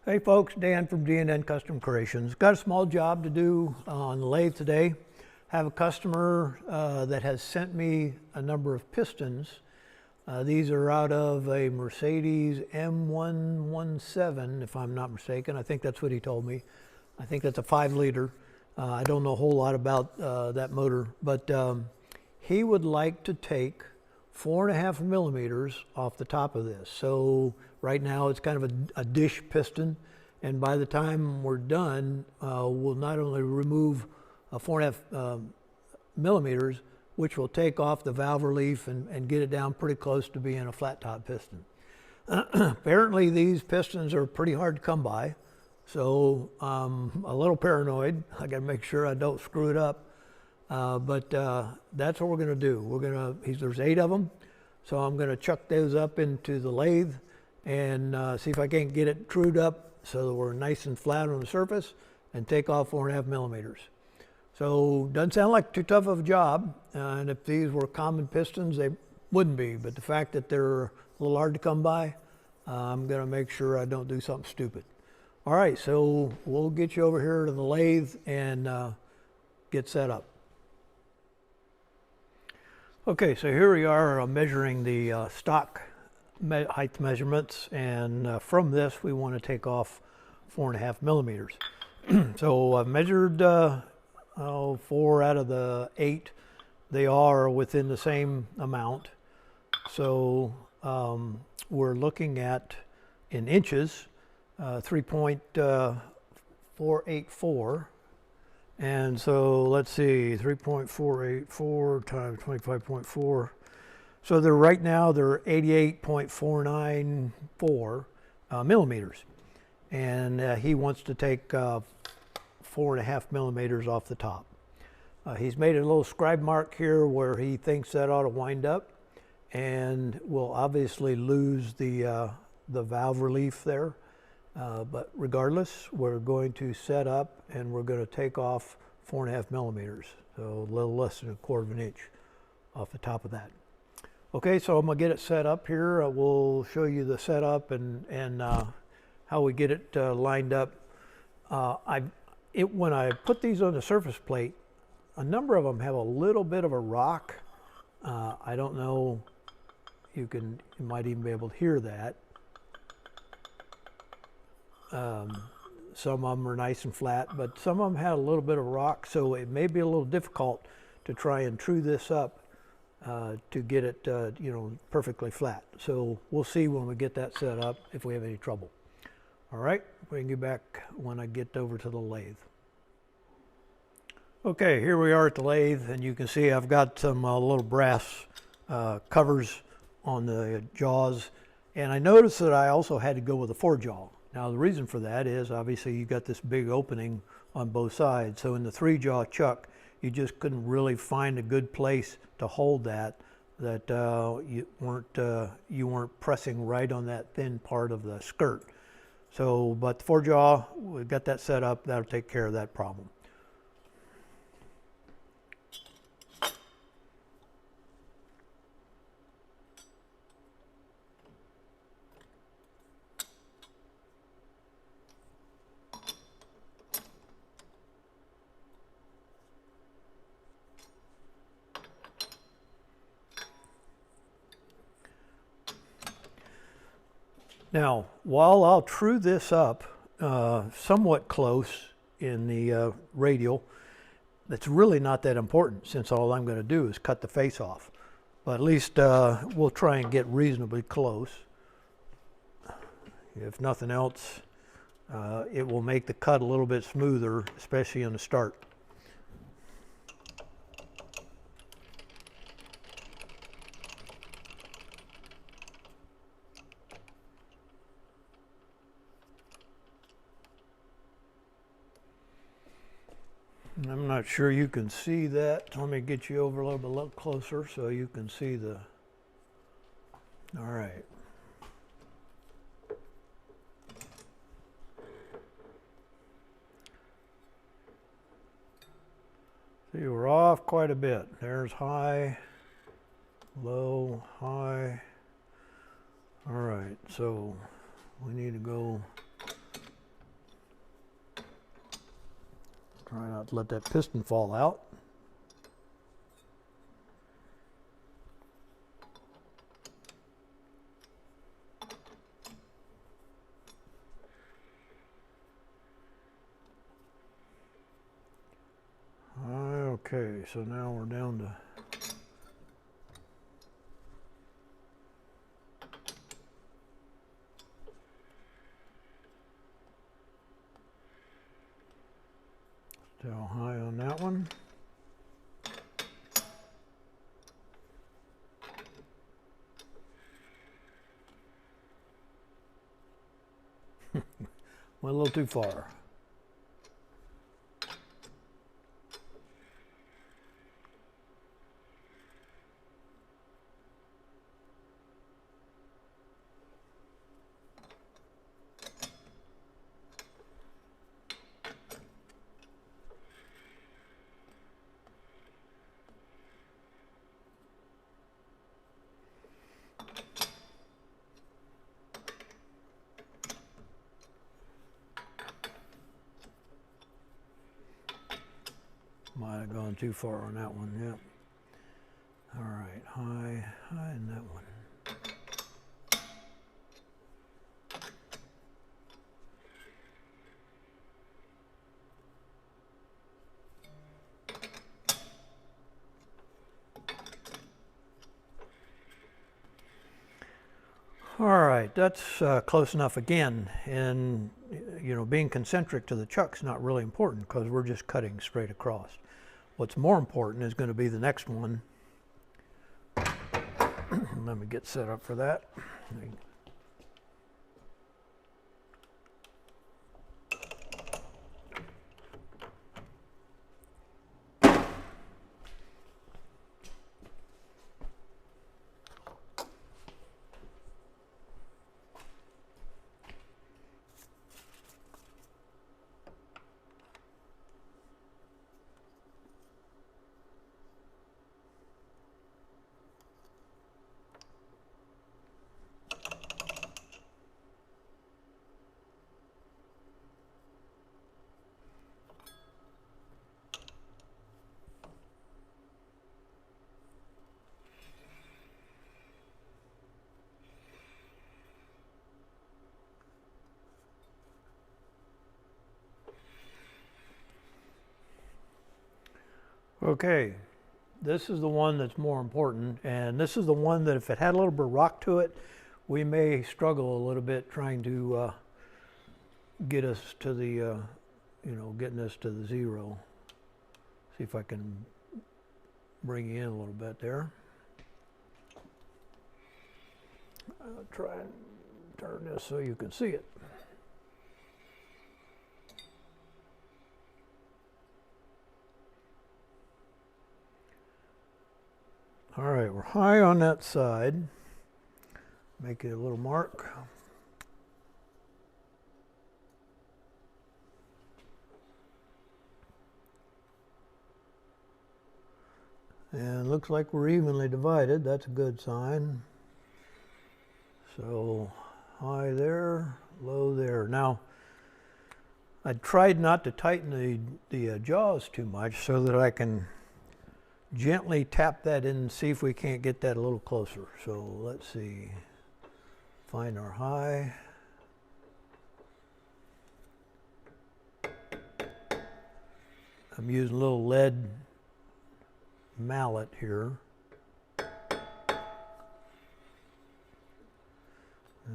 Hey folks, Dan from D&N Custom Creations. Got a small job to do on the lathe today. Have a customer that has sent me a number of pistons. These are out of a Mercedes M117, if I'm not mistaken. I think that's what he told me. I think that's a 5-liter. I don't know a whole lot about that motor, but he would like to take 4.5 millimeters off the top of this. So right now it's kind of a dish piston, and by the time we're done, we'll not only remove 4.5 millimeters, which will take off the valve relief and get it down pretty close to being a flat top piston. Apparently these pistons are pretty hard to come by, so I'm a little paranoid. I got to make sure I don't screw it up. But that's what we're going to do. There's 8 of them, so I'm going to chuck those up into the lathe and see if I can't get it trued up so that we're nice and flat on the surface and take off 4.5 millimeters. So doesn't sound like too tough of a job, and if these were common pistons, they wouldn't be. But the fact that they're a little hard to come by, I'm going to make sure I don't do something stupid. All right, so we'll get you over here to the lathe and get set up. Okay, so here we are measuring the stock height measurements, and from this we want to take off 4.5 millimeters. So I've measured 4 out of the 8. They are within the same amount. So we're looking at, in inches, 3.484. And so let's see, 3.484 times 25.4. So right now they're 88.494 millimeters. And he wants to take 4.5 millimeters off the top. He's made a little scribe mark here where he thinks that ought to wind up, and we'll obviously lose the valve relief there. But regardless, we're going to set up and we're going to take off 4.5 millimeters, so a little less than 1/4 of an inch off the top of that. Okay, so I'm going to get it set up here. We'll show you the setup and how we get it lined up. When I put these on the surface plate, a number of them have a little bit of a rock. I don't know, you might even be able to hear that. Some of them are nice and flat, but some of them had a little bit of rock, so it may be a little difficult to try and true this up to get it perfectly flat. So we'll see when we get that set up if we have any trouble. All right, we can get back when I get over to the lathe. Okay, here we are at the lathe, and you can see I've got some little brass covers on the jaws, and I noticed that I also had to go with a 4-jaw. Now the reason for that is obviously you've got this big opening on both sides, so in the 3-jaw chuck you just couldn't really find a good place to hold that you weren't pressing right on that thin part of the skirt. So, but the 4-jaw, we've got that set up. That'll take care of that problem. Now, while I'll true this up somewhat close in the radial, that's really not that important since all I'm going to do is cut the face off. But at least we'll try and get reasonably close. If nothing else, it will make the cut a little bit smoother, especially in the start. I'm not sure you can see that. Let me get you over a little bit closer so you can see the... All right. See, we're off quite a bit. There's high, low, high. All right, so we need to go Try not to let that piston fall out. Okay, so now we're down to still high on that one. Went a little too far. Might have gone too far on that one, yep. All right, high in that one. All right, that's close enough again. And, you know, being concentric to the chuck's not really important because we're just cutting straight across. What's more important is going to be the next one. Let me get set up for that. Okay, this is the one that's more important, and this is the one that if it had a little bit of rock to it, we may struggle a little bit trying to get us to the, you know, getting us to the zero. See if I can bring you in a little bit there. I'll try and turn this so you can see it. All right, we're high on that side. Make it a little mark. And looks like we're evenly divided. That's a good sign. So high there, low there. Now, I tried not to tighten the jaws too much so that I can gently tap that in and see if we can't get that a little closer. So let's see, find our high. I'm using a little lead mallet here.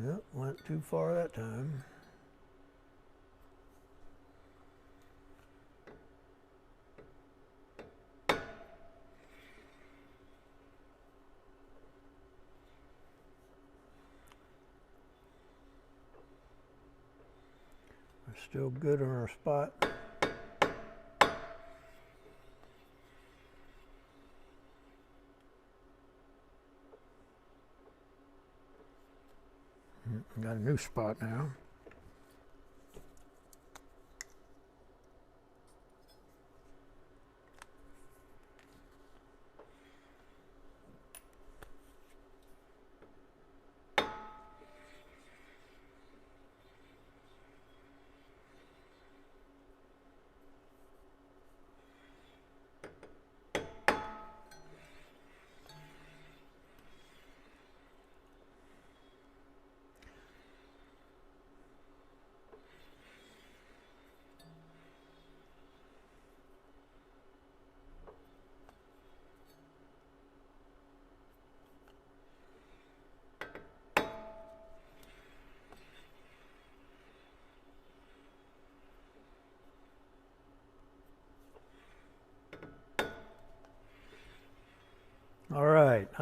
Yep, went too far that time. We're still good on our spot. Got a new spot now.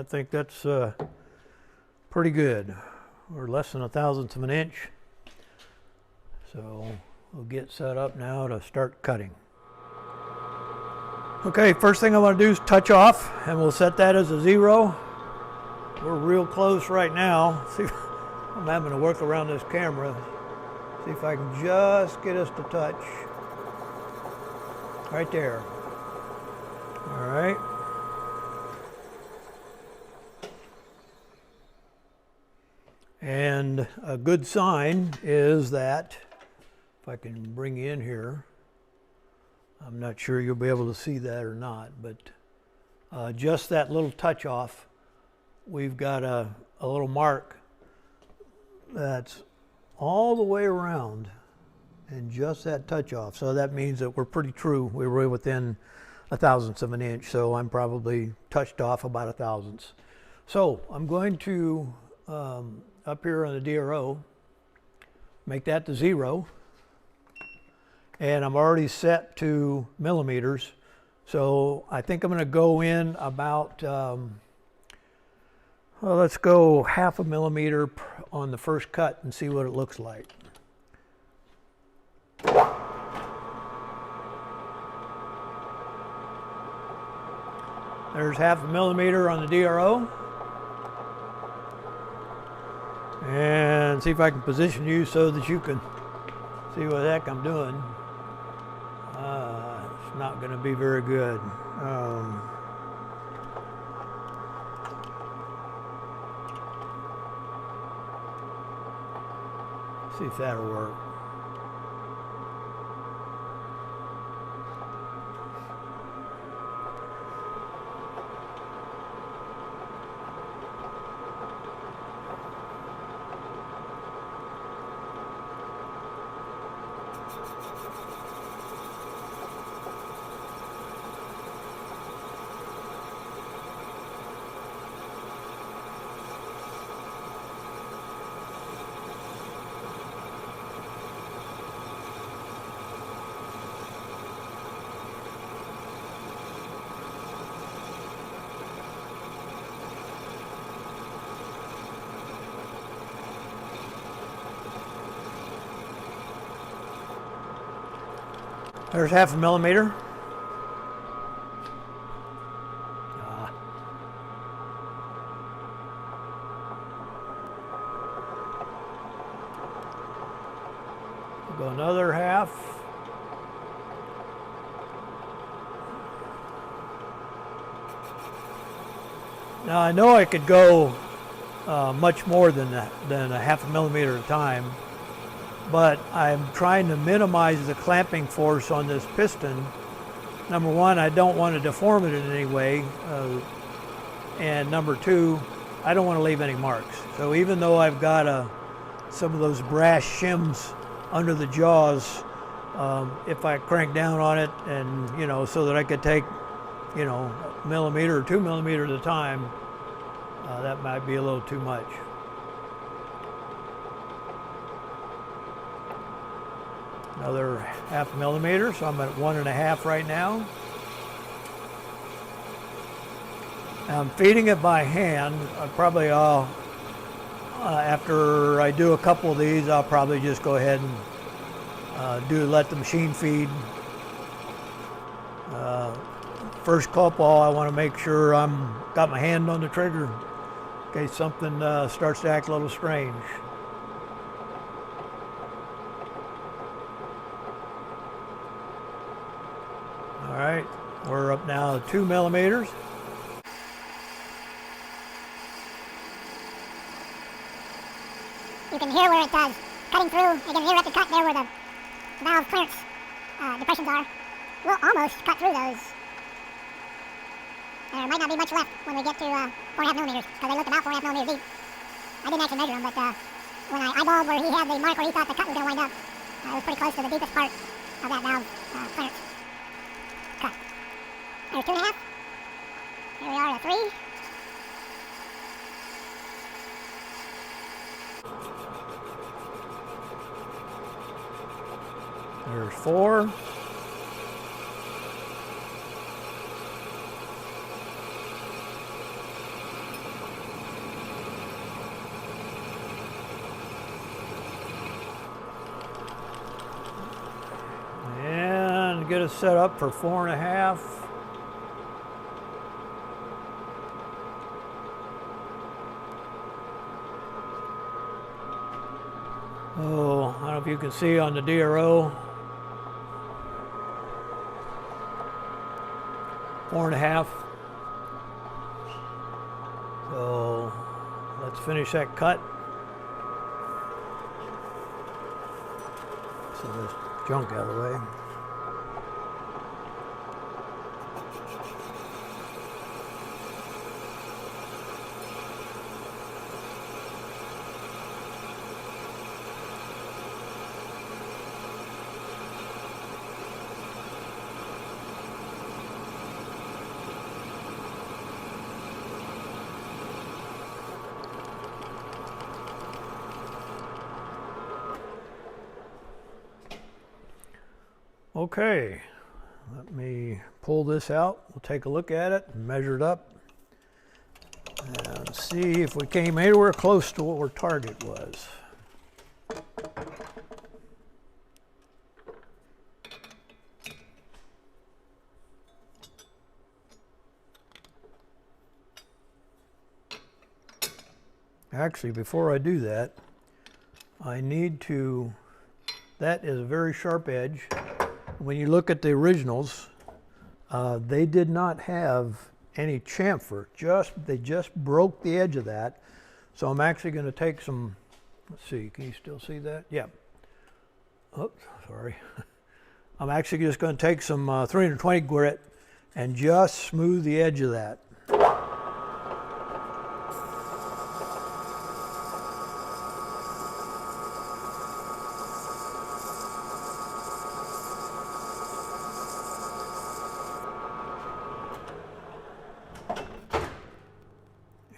I think that's pretty good. We're less than 1/1000th of an inch. So we'll get set up now to start cutting. Okay, first thing I want to do is touch off, and we'll set that as a 0. We're real close right now. See, I'm having to work around this camera. See if I can just get us to touch. Right there. All right. And a good sign is that, if I can bring you in here, I'm not sure you'll be able to see that or not, but just that little touch off, we've got a little mark that's all the way around and just that touch off. So that means that we're pretty true. We were within 1/1000th of an inch, so I'm probably touched off about 1/1000th. So I'm going to, up here on the DRO, make that to 0. And I'm already set to millimeters. So I think I'm going to go in about, well, let's go 1/2 millimeter on the first cut and see what it looks like. There's 1/2 millimeter on the DRO. And see if I can position you so that you can see what the heck I'm doing. It's not going to be very good. See if that'll work. There's 1/2 millimeter. Go another 1/2. Now I know I could go much more than that, than 1/2 millimeter at a time, but I'm trying to minimize the clamping force on this piston. Number one, I don't want to deform it in any way, and number two, I don't want to leave any marks. So even though I've got some of those brass shims under the jaws, if I crank down on it, and so that I could take a millimeter or 2 millimeters at a time, that might be a little too much. Another 1/2 millimeter, so I'm at 1.5 right now. I'm feeding it by hand. After I do a couple of these, I'll probably just go ahead and let the machine feed. First couple, I want to make sure got my hand on the trigger in case something starts to act a little strange. All right, we're up now to 2 millimeters. You can hear where it does cutting through. You can hear at the cut there where the valve clearance depressions are. We'll almost cut through those. There might not be much left when we get to 4.5 millimeters, because they look about 4.5 millimeters deep. I didn't actually measure them, but when I eyeballed where he had the mark where he thought the cut was going to wind up, it was pretty close to the deepest part of that valve clearance cut. There's 2.5. Here we are at 3. There's 4. get us set up for 4.5. Oh, I don't know if you can see on the DRO. 4.5. So let's finish that cut. So this junk out of the way. Okay, let me pull this out. We'll take a look at it, measure it up, and see if we came anywhere close to what our target was. Actually, before I do that, I need to, that is a very sharp edge. When you look at the originals, they did not have any chamfer. They just broke the edge of that. So I'm actually going to take some, let's see, can you still see that? Yeah. Oops, sorry. I'm actually just going to take some 320 grit and just smooth the edge of that.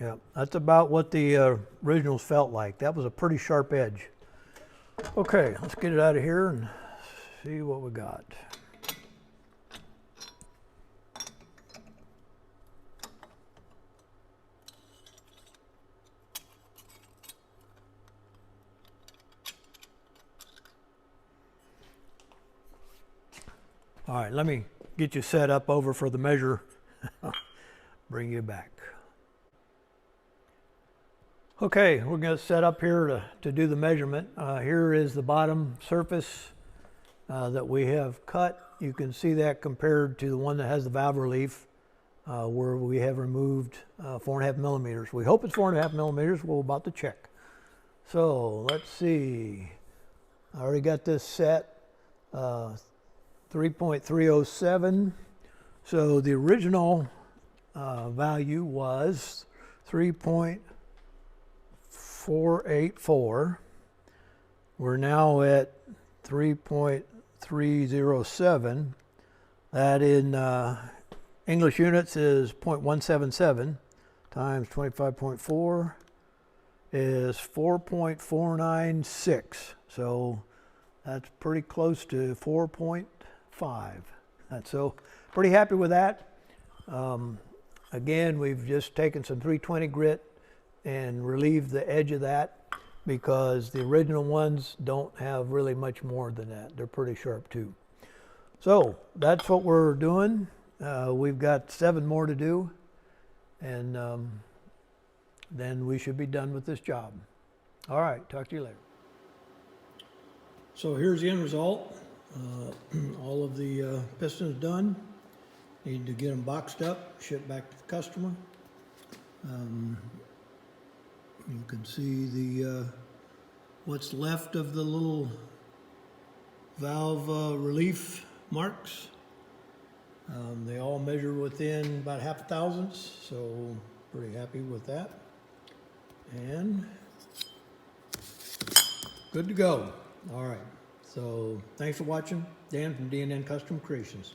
Yeah, that's about what the originals felt like. That was a pretty sharp edge. Okay, let's get it out of here and see what we got. All right, let me get you set up over for the measure. Bring you back. Okay, we're going to set up here to do the measurement. Here is the bottom surface that we have cut. You can see that compared to the one that has the valve relief where we have removed 4.5 millimeters. We hope it's 4.5 millimeters. We're about to check. So let's see. I already got this set. 3.307. So the original value was 3.484. We're now at 3.307. That in English units is 0.177 times 25.4 is 4.496. So that's pretty close to 4.5. So pretty happy with that. Again, we've just taken some 320 grit and relieved the edge of that because the original ones don't have really much more than that. They're pretty sharp too. So that's what we're doing. We've got 7 more to do, and then we should be done with this job. All right, talk to you later. So here's the end result. All of the pistons done. Need to get them boxed up, shipped back to the customer. You can see the what's left of the little valve relief marks. They all measure within about 0.5 thousandths, so pretty happy with that. And good to go. All right. So thanks for watching. Dan from D&N Custom Creations.